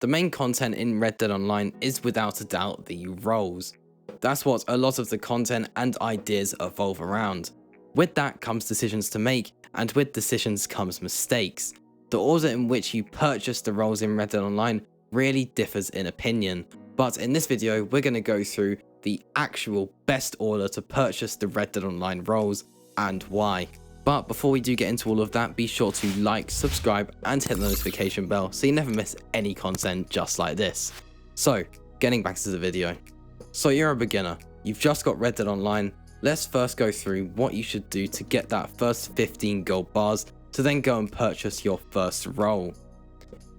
the main content in Red Dead Online is without a doubt the roles. That's what a lot of the content and ideas evolve around. With that comes decisions to make, and with decisions comes mistakes. The order in which you purchase the roles in Red Dead Online really differs in opinion, but in this video we're going to go through the actual best order to purchase the Red Dead Online roles and why. But before we do get into all of that, be sure to like, subscribe and hit the notification bell so you never miss any content just like this. So, getting back to the video. So you're a beginner, you've just got Red Dead Online. Let's first go through what you should do to get that first 15 gold bars to then go and purchase your first role.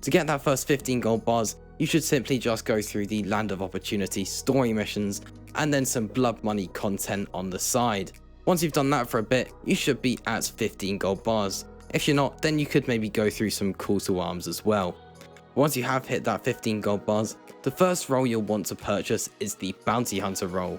To get that first 15 gold bars, you should simply just go through the Land of Opportunity story missions and then some blood money content on the side. Once you've done that for a bit, you should be at 15 gold bars. If you're not, then you could maybe go through some call to arms as well. Once you have hit that 15 gold bars, the first role you'll want to purchase is the Bounty Hunter role.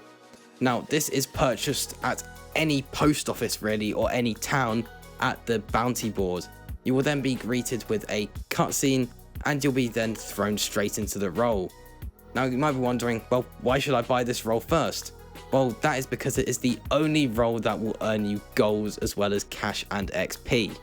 Now this is purchased at any post office really, or any town at the bounty board. You will then be greeted with a cutscene and you'll be then thrown straight into the role. Now you might be wondering, well, why should I buy this role first? Well, that is because it is the only role that will earn you goals as well as cash and XP.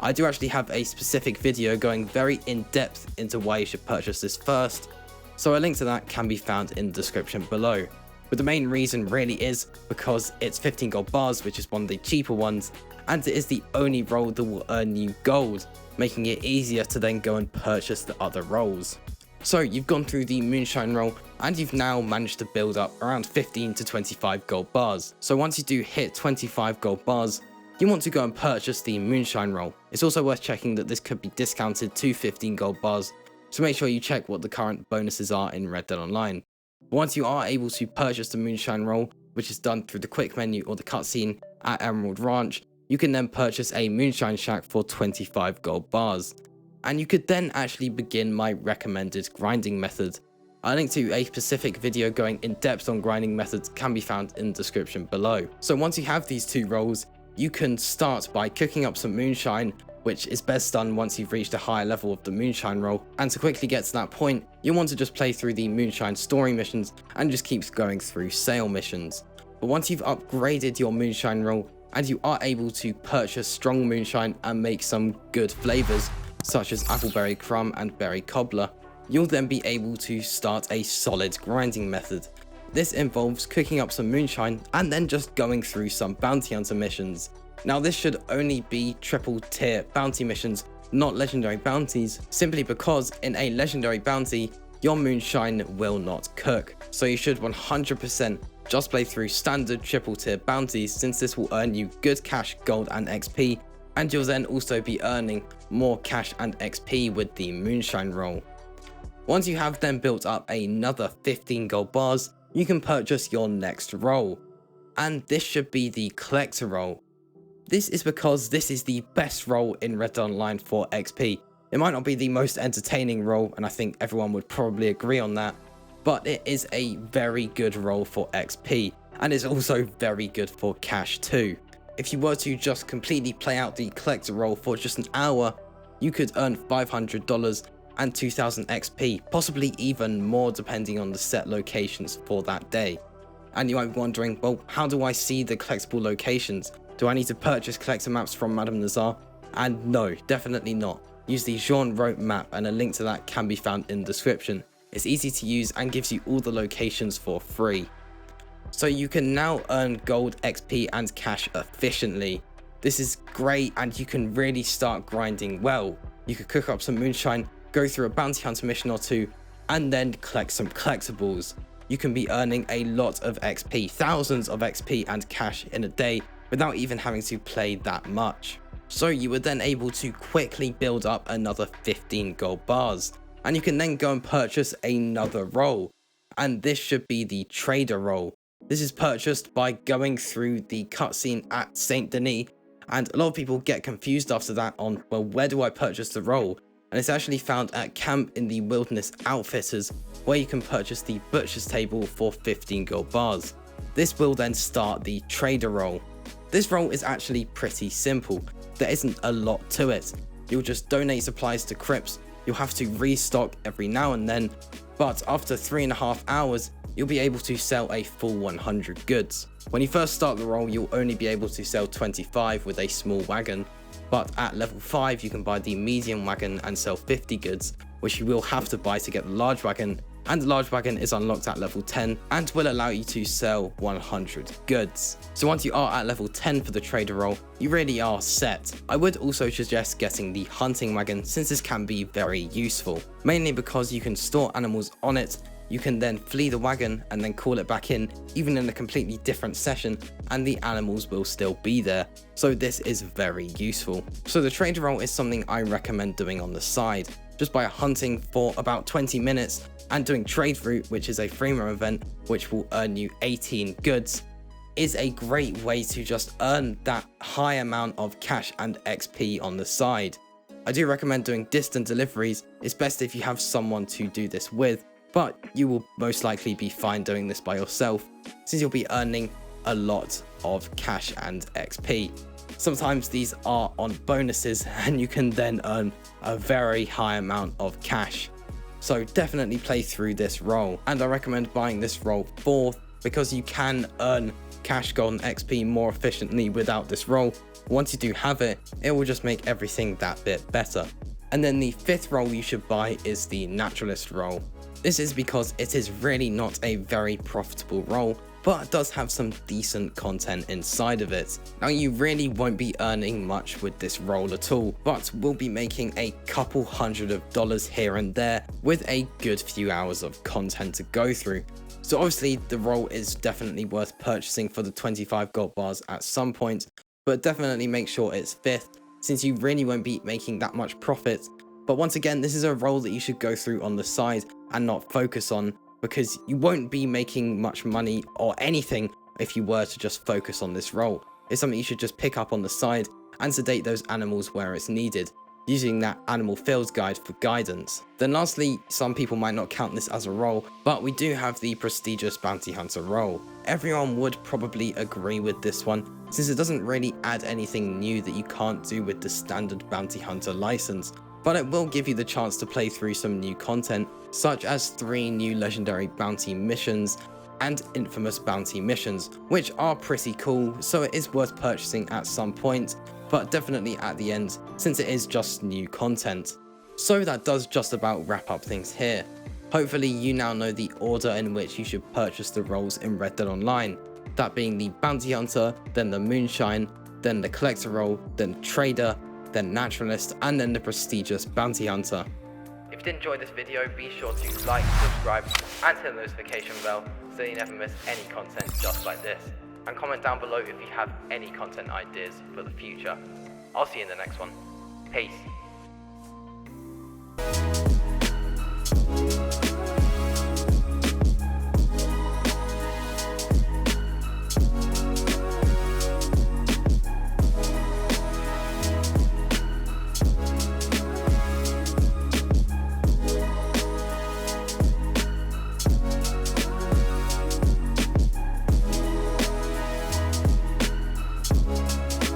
I do actually have a specific video going very in depth into why you should purchase this first, so a link to that can be found in the description below. But the main reason really is because it's 15 gold bars, which is one of the cheaper ones, and it is the only role that will earn you gold, making it easier to then go and purchase the other roles. So you've gone through the Moonshine role and you've now managed to build up around 15 to 25 gold bars. So once you do hit 25 gold bars, you want to go and purchase the Moonshine role. It's also worth checking that this could be discounted to 15 gold bars, so make sure you check what the current bonuses are in Red Dead Online. Once you are able to purchase the Moonshine role, which is done through the quick menu or the cutscene at Emerald Ranch, you can then purchase a Moonshine Shack for 25 gold bars. And you could then actually begin my recommended grinding method. A link to a specific video going in depth on grinding methods can be found in the description below. So once you have these two roles, you can start by cooking up some Moonshine, which is best done once you've reached a higher level of the Moonshine role. And to quickly get to that point, you want to just play through the Moonshine story missions and just keep going through sale missions. But once you've upgraded your Moonshine role and you are able to purchase strong Moonshine and make some good flavors, such as Appleberry Crumb and Berry Cobbler, you'll then be able to start a solid grinding method. This involves cooking up some Moonshine and then just going through some Bounty Hunter missions. Now this should only be triple tier bounty missions, not legendary bounties, simply because in a legendary bounty, your Moonshine will not cook. So you should 100% just play through standard triple tier bounties, since this will earn you good cash, gold and XP, and you'll then also be earning more cash and XP with the Moonshine role. Once you have then built up another 15 gold bars, you can purchase your next role, and this should be the Collector role. This is because this is the best role in Red Dead Online for XP. It might not be the most entertaining role, and I think everyone would probably agree on that, but it is a very good role for XP, and it's also very good for cash too. If you were to just completely play out the Collector role for just an hour, you could earn $500 and 2000 XP, possibly even more depending on the set locations for that day. And you might be wondering, well, how do I see the collectible locations? Do I need to purchase collector maps from Madame Nazar? And no, definitely not. Use the Jean Rote map, and a link to that can be found in the description. It's easy to use and gives you all the locations for free. So you can now earn gold, XP and cash efficiently. This is great, and you can really start grinding well. You could cook up some Moonshine, go through a Bounty Hunter mission or two, and then collect some collectibles. You can be earning a lot of XP, thousands of XP and cash in a day, without even having to play that much. So you were then able to quickly build up another 15 gold bars, and you can then go and purchase another role, and this should be the Trader role. This is purchased by going through the cutscene at Saint Denis, and a lot of people get confused after that on, well, where do I purchase the role? And it's actually found at Camp in the Wilderness Outfitters, where you can purchase the Butcher's Table for 15 gold bars. This will then start the Trader role. This role is actually pretty simple. There isn't a lot to it. You'll just donate supplies to crypts, you'll have to restock every now and then, but after 3.5 hours, you'll be able to sell a full 100 goods. When you first start the role, you'll only be able to sell 25 with a small wagon, but at level 5 you can buy the medium wagon and sell 50 goods, which you will have to buy to get the large wagon, and the large wagon is unlocked at level 10 and will allow you to sell 100 goods. So once you are at level 10 for the trader role, you really are set. I would also suggest getting the hunting wagon, since this can be very useful, mainly because you can store animals on it. You can then flee the wagon and then call it back in, even in a completely different session, and the animals will still be there. So this is very useful. So the trader role is something I recommend doing on the side, just by hunting for about 20 minutes and doing trade route, which is a freemium event which will earn you 18 goods, is a great way to just earn that high amount of cash and XP on the side. I do recommend doing distant deliveries. It's best if you have someone to do this with, but you will most likely be fine doing this by yourself, since you'll be earning a lot of cash and XP. Sometimes these are on bonuses and you can then earn a very high amount of cash. So definitely play through this role, and I recommend buying this role fourth because you can earn cash, gold and XP more efficiently without this role. Once you do have it, it will just make everything that bit better. And then the fifth role you should buy is the Naturalist role. This is because it is really not a very profitable role, but it does have some decent content inside of it. Now you really won't be earning much with this role at all, but will be making a couple $100 here and there with a good few hours of content to go through. So obviously the role is definitely worth purchasing for the 25 gold bars at some point, but definitely make sure it's fifth, since you really won't be making that much profit. But once again, this is a role that you should go through on the side and not focus on, because you won't be making much money or anything if you were to just focus on this role. It's something you should just pick up on the side and sedate those animals where it's needed, using that animal fields guide for guidance. Then lastly, some people might not count this as a role, but we do have the prestigious bounty hunter role. Everyone would probably agree with this one, since it doesn't really add anything new that you can't do with the standard bounty hunter license, but it will give you the chance to play through some new content, such as 3 new legendary bounty missions and infamous bounty missions, which are pretty cool, so it is worth purchasing at some point, but definitely at the end, since it is just new content. So that does just about wrap up things here. Hopefully you now know the order in which you should purchase the roles in Red Dead Online, that being the bounty hunter, then the moonshine, then the collector role, then trader, then naturalist, and then the prestigious bounty hunter. If you did enjoy this video, be sure to like, subscribe, and hit the notification bell so you never miss any content just like this. And comment down below if you have any content ideas for the future. I'll see you in the next one. Peace.